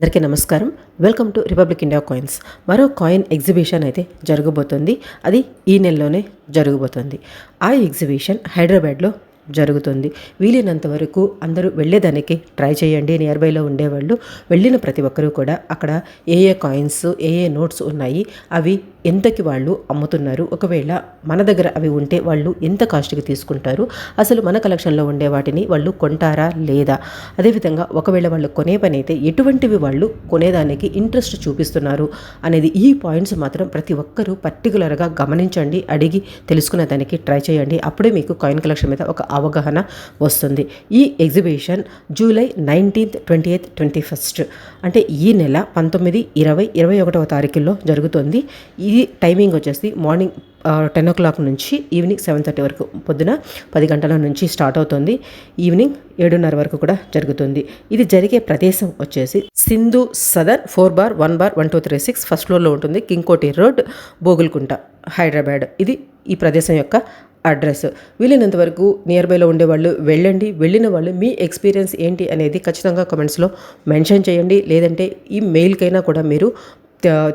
అందరికీ నమస్కారం. Welcome to republic India coins. మరో కాయిన్ ఎగ్జిబిషన్ అయితే జరగబోతుంది. అది ఈ నెలలోనే జరగబోతుంది. ఆ ఎగ్జిబిషన్ హైదరాబాద్లో జరుగుతుంది. వీలైనంత వరకు అందరూ వెళ్ళేదానికి ట్రై చేయండి. నియర్ బైలో ఉండేవాళ్ళు వెళ్ళిన ప్రతి ఒక్కరూ కూడా అక్కడ ఏ కాయిన్స్ ఏ నోట్స్ ఉన్నాయి, అవి ఎంతకి వాళ్ళు అమ్ముతున్నారు, ఒకవేళ మన దగ్గర అవి ఉంటే వాళ్ళు ఎంత కాస్ట్కి తీసుకుంటారు, అసలు మన కలెక్షన్లో ఉండే వాటిని వాళ్ళు కొంటారా లేదా, అదేవిధంగా ఒకవేళ వాళ్ళు కొనే పని అయితే ఎటువంటివి వాళ్ళు కొనేదానికి ఇంట్రెస్ట్ చూపిస్తున్నారు అనేది ఈ పాయింట్స్ మాత్రం ప్రతి ఒక్కరూ పర్టికులర్గా గమనించండి, అడిగి తెలుసుకునే దానికి ట్రై చేయండి. అప్పుడే మీకు కాయిన్ కలెక్షన్ మీద ఒక అవగాహన వస్తుంది. ఈ exhibition July 19th, 20th, 21st అంటే ఈ నెల 19, 20, 21వ తారీఖుల్లో జరుగుతుంది. ఈ టైమింగ్ వచ్చేసి మార్నింగ్ 10 o'clock నుంచి ఈవినింగ్ 7:30 వరకు, పొద్దున 10 గంటల నుంచి స్టార్ట్ అవుతుంది. ఈవినింగ్ 7:30 వరకు కూడా జరుగుతుంది. ఇది జరిగే ప్రదేశం వచ్చేసి సింధు సదర్ 4/1/1236 ఫస్ట్ ఫ్లోర్లో ఉంటుంది. కింగ్కోటి రోడ్, బోగుల్కుంట, హైదరాబాద్. ఇది ఈ ప్రదేశం యొక్క అడ్రస్. వీలైనంత వరకు నియర్ బైలో ఉండేవాళ్ళు వెళ్ళండి. వెళ్ళిన వాళ్ళు మీ ఎక్స్పీరియన్స్ ఏంటి అనేది ఖచ్చితంగా కమెంట్స్లో మెన్షన్ చేయండి. లేదంటే ఈ మెయిల్కైనా కూడా మీరు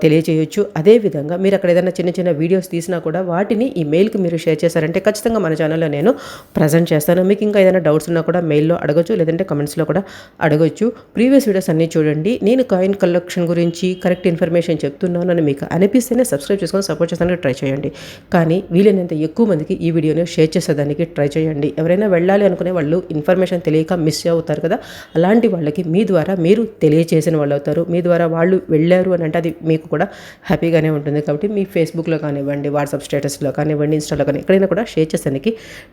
తెలియచేయచ్చు. అదేవిధంగా మీరు అక్కడ ఏదైనా చిన్న చిన్న వీడియోస్ తీసినా కూడా వాటిని ఈ మెయిల్కి మీరు షేర్ చేశారంటే ఖచ్చితంగా మన ఛానల్లో నేను ప్రజెంట్ చేస్తాను. మీకు ఇంకా ఏదైనా డౌట్స్ ఉన్నా కూడా మెయిల్లో అడగచ్చు, లేదంటే కమెంట్స్లో కూడా అడగచ్చు. ప్రీవియస్ వీడియోస్ అన్నీ చూడండి. నేను కాయిన్ కలెక్షన్ గురించి కరెక్ట్ ఇన్ఫర్మేషన్ చెప్తున్నాను అని మీకు అనిపిస్తేనే సబ్స్క్రైబ్ చేసుకొని సపోర్ట్ చేస్తానికి ట్రై చేయండి. కానీ వీలైనంత ఎక్కువ మందికి ఈ వీడియోని షేర్ చేసేదానికి ట్రై చేయండి. ఎవరైనా వెళ్ళాలి అనుకునే వాళ్ళు ఇన్ఫర్మేషన్ తెలియక మిస్ అవుతారు కదా, అలాంటి వాళ్ళకి మీ ద్వారా మీరు తెలియచేసిన వాళ్ళు అవుతారు. మీ ద్వారా వాళ్ళు వెళ్ళారు అని అంటే అది మీకు కూడా హ్యాపీగానే ఉంటుంది. కాబట్టి మీ ఫేస్బుక్లో కానివ్వండి, వాట్సాప్ స్టేటస్లో కానివ్వండి, ఇన్స్టాలో కానీ ఎక్కడైనా కూడా షేర్ చేసేందుకు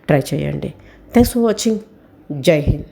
ట్రై చేయండి. Thanks for watching. జై హింద్.